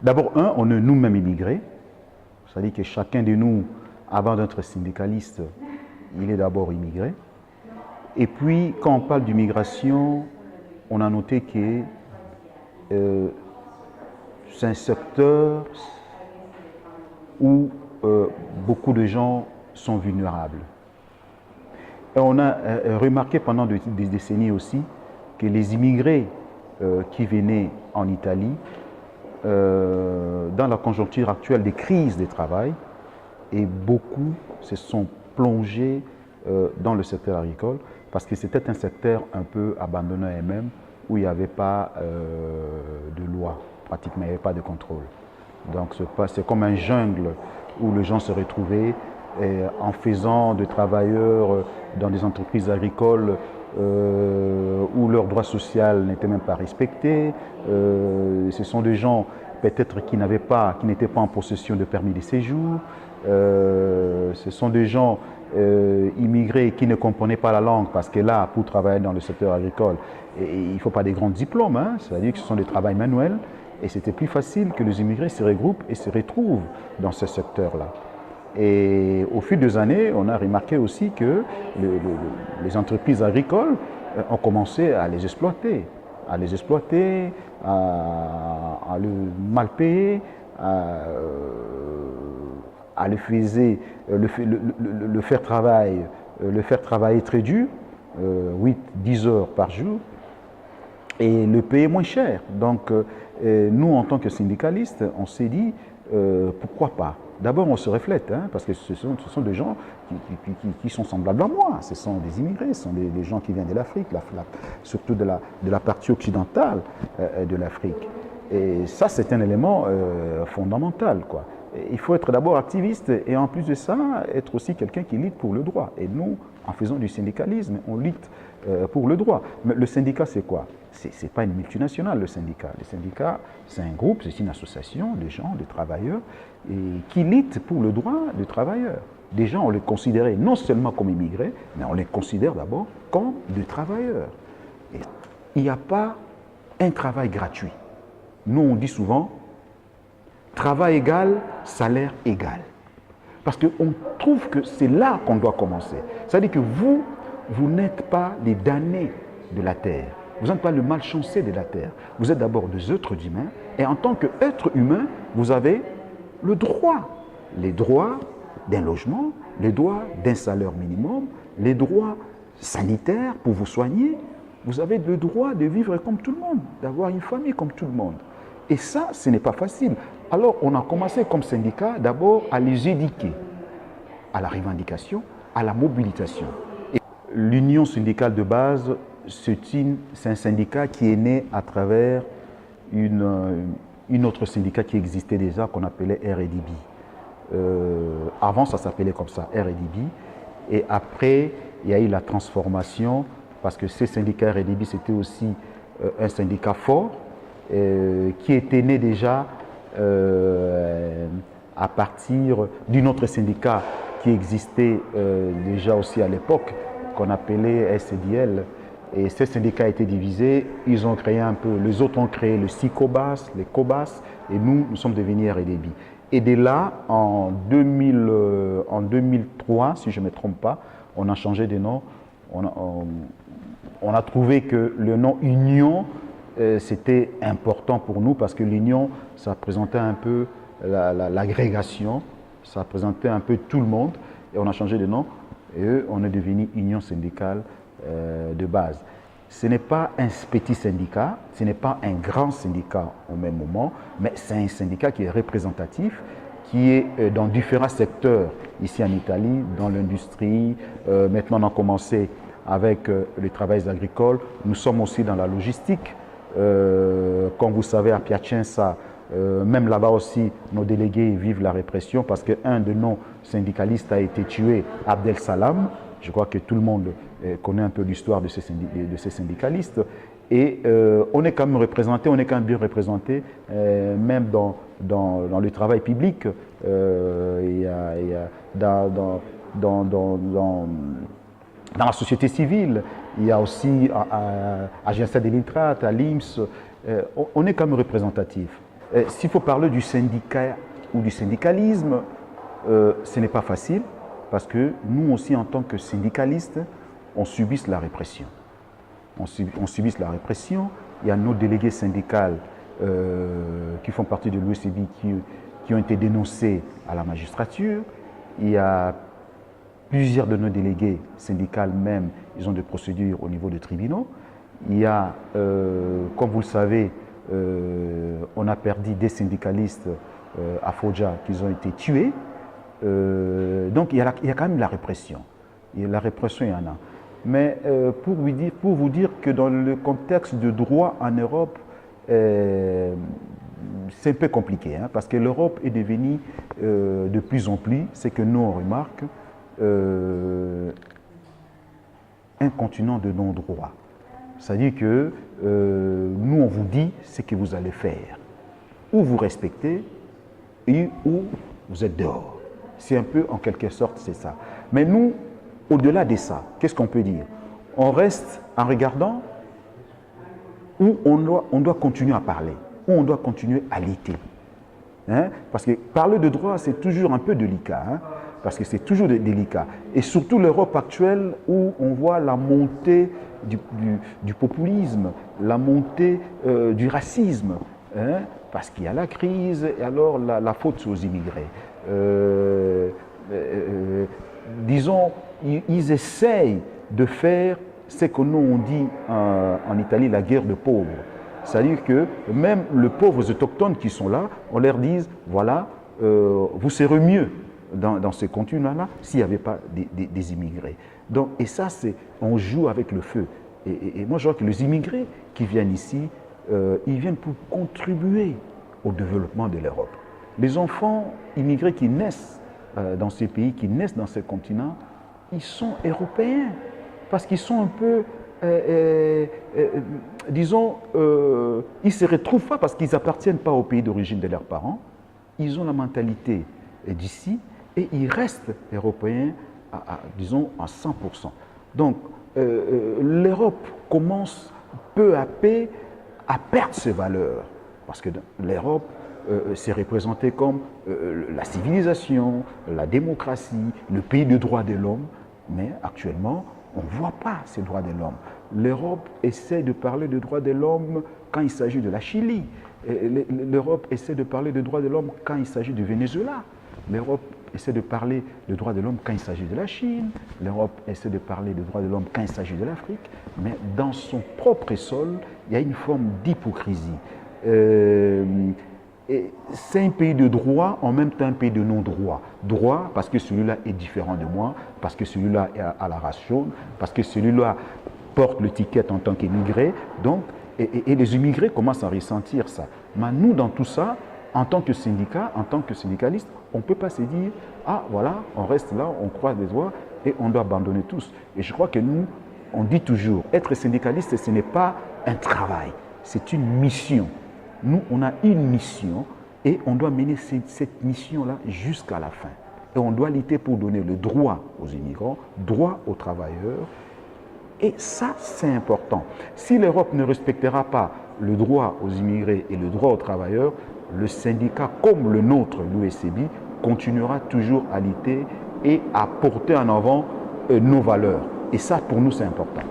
D'abord, on est nous-mêmes immigrés. C'est-à-dire que chacun de nous, avant d'être syndicaliste, il est d'abord immigré. Et puis, quand on parle d'immigration, on a noté que c'est un secteur où beaucoup de gens sont vulnérables. Et on a remarqué pendant des décennies aussi que les immigrés qui venaient en Italie, dans la conjoncture actuelle des crises du travail, et beaucoup se sont plongés dans le secteur agricole parce que c'était un secteur un peu abandonné à eux-mêmes où il n'y avait pas de loi, pratiquement il n'y avait pas de contrôle. Donc c'est comme un jungle où les gens se retrouvaient en faisant de travailleurs dans des entreprises agricoles où leurs droits sociaux n'étaient même pas respectés. Ce sont des gens peut-être qui n'étaient pas en possession de permis de séjour. Ce sont des gens immigrés qui ne comprenaient pas la langue parce que là, pour travailler dans le secteur agricole, il ne faut pas des grands diplômes, hein, c'est-à-dire que ce sont des travails manuels et c'était plus facile que les immigrés se regroupent et se retrouvent dans ce secteur-là. Et au fil des années, on a remarqué aussi que les entreprises agricoles ont commencé à les exploiter, à le mal payer, à le faire travailler très dur, 8-10 heures par jour, et le payer moins cher. Donc, nous, en tant que syndicalistes, on s'est dit, pourquoi pas? D'abord, on se reflète, hein, parce que ce sont des gens qui sont semblables à moi. Ce sont des immigrés, ce sont des gens qui viennent de l'Afrique, surtout de la partie occidentale de l'Afrique. Et ça, c'est un élément fondamental, quoi. Il faut être d'abord activiste et en plus de ça, être aussi quelqu'un qui lutte pour le droit. Et nous, en faisant du syndicalisme, on lutte pour le droit. Mais le syndicat, c'est quoi? C'est pas une multinationale, le syndicat. Le syndicat, c'est un groupe, c'est une association de gens, de travailleurs, et qui luttent pour le droit des travailleurs. Des gens, on les considérait non seulement comme immigrés, mais on les considère d'abord comme des travailleurs. Et il n'y a pas un travail gratuit. Nous, on dit souvent, travail égal, salaire égal. Parce qu'on trouve que c'est là qu'on doit commencer. C'est-à-dire que vous n'êtes pas les damnés de la terre. Vous n'êtes pas le malchancé de la terre. Vous êtes d'abord des êtres humains. Et en tant qu'être humain, vous avez le droit. Les droits d'un logement, les droits d'un salaire minimum, les droits sanitaires pour vous soigner. Vous avez le droit de vivre comme tout le monde, d'avoir une famille comme tout le monde. Et ça, ce n'est pas facile. Alors, on a commencé comme syndicat d'abord à les éduquer à la revendication, à la mobilisation. L'union syndicale de base, c'est un syndicat qui est né à travers une autre syndicat qui existait déjà, qu'on appelait RDB. Avant, ça s'appelait comme ça, RDB. Et après, il y a eu la transformation, parce que ces syndicats RDB, c'était aussi un syndicat fort, qui était né déjà à partir d'un autre syndicat qui existait déjà aussi à l'époque, qu'on appelait SDL. Et ces syndicats étaient divisés, ils ont créé un peu, les autres ont créé le SICOBAS, les COBAS, et nous sommes devenus RDB. Et de là, en 2003, si je ne me trompe pas, on a changé de nom, on a trouvé que le nom Union, c'était important pour nous parce que l'union, ça représentait un peu l'agrégation, ça représentait un peu tout le monde, et on a changé de nom, et on est devenu Union syndicale de base. Ce n'est pas un petit syndicat, ce n'est pas un grand syndicat au même moment, mais c'est un syndicat qui est représentatif, qui est dans différents secteurs, ici en Italie, dans l'industrie. Maintenant, on a commencé avec les travailleurs agricoles, nous sommes aussi dans la logistique. Comme vous savez, à Piacenza, même là-bas aussi, nos délégués vivent la répression parce qu'un de nos syndicalistes a été tué, Abdel Salam. Je crois que tout le monde connaît un peu l'histoire de ces syndicalistes. Et on est quand même représenté, on est quand même bien représenté, même dans le travail public, dans la société civile. Il y a aussi à Agence de l'Intrate, à l'IMS, on est quand même représentatif. S'il faut parler du syndicat ou du syndicalisme, ce n'est pas facile parce que nous aussi, en tant que syndicalistes, on subit la répression. On subit la répression. Il y a nos délégués syndicaux qui font partie de l'UECB qui ont été dénoncés à la magistrature. Il y a plusieurs de nos délégués syndicaux même, ils ont des procédures au niveau des tribunaux. Il y a, comme vous le savez, on a perdu des syndicalistes à Fodja qui ont été tués. Donc il y a quand même la répression. Et la répression, il y en a. Mais pour vous dire que dans le contexte de droit en Europe, c'est un peu compliqué, hein, parce que l'Europe est devenue de plus en plus, c'est que nous on remarque, un continent de non-droit. C'est-à-dire que nous on vous dit ce que vous allez faire. Ou vous respectez, ou vous êtes dehors. C'est un peu, en quelque sorte, c'est ça. Mais nous, au-delà de ça, qu'est-ce qu'on peut dire? On reste en regardant où on doit continuer à parler, où on doit continuer à lutter. Hein? Parce que parler de droit, c'est toujours un peu délicat, hein? Parce que c'est toujours délicat. Et surtout l'Europe actuelle où on voit la montée du populisme, la montée du racisme, hein? Parce qu'il y a la crise et alors la faute c'est aux immigrés. Disons, ils essayent de faire ce que nous on dit en Italie la guerre de pauvres. C'est-à-dire que même les pauvres autochtones qui sont là, on leur dit, voilà, vous serez mieux dans ce continent-là s'il n'y avait pas des immigrés. Donc, et ça, on joue avec le feu. Et moi, je vois que les immigrés qui viennent ici, ils viennent pour contribuer au développement de l'Europe. Les enfants immigrés qui naissent dans ces pays, qui naissent dans ces continents, ils sont européens parce qu'ils sont un peu, disons, ils ne se retrouvent pas parce qu'ils n'appartiennent pas au pays d'origine de leurs parents. Ils ont la mentalité d'ici et ils restent européens, disons, à 100%. Donc, l'Europe commence peu à peu à perdre ses valeurs parce que l'Europe c'est représenté comme la civilisation, la démocratie, le pays de droits de l'homme, mais actuellement, on ne voit pas ces droits de l'homme. L'Europe essaie de parler de droits de l'homme quand il s'agit de la Chili. L'Europe essaie de parler de droits de l'homme quand il s'agit du Venezuela. L'Europe essaie de parler de droits de l'homme quand il s'agit de la Chine. L'Europe essaie de parler de droits de l'homme quand il s'agit de l'Afrique. Mais dans son propre sol, il y a une forme d'hypocrisie. C'est un pays de droit, en même temps un pays de non-droit. Droit parce que celui-là est différent de moi, parce que celui-là a la ration, parce que celui-là porte l'étiquette en tant qu'immigré. Donc, et les immigrés commencent à ressentir ça. Mais nous, dans tout ça, en tant que syndicat, en tant que syndicaliste, on ne peut pas se dire, ah voilà, on reste là, on croise les doigts et on doit abandonner tous. Et je crois que nous, on dit toujours, être syndicaliste, ce n'est pas un travail, c'est une mission. Nous, on a une mission et on doit mener cette mission-là jusqu'à la fin. Et on doit lutter pour donner le droit aux immigrants, droit aux travailleurs. Et ça, c'est important. Si l'Europe ne respectera pas le droit aux immigrés et le droit aux travailleurs, le syndicat comme le nôtre, l'UECB, continuera toujours à lutter et à porter en avant nos valeurs. Et ça, pour nous, c'est important.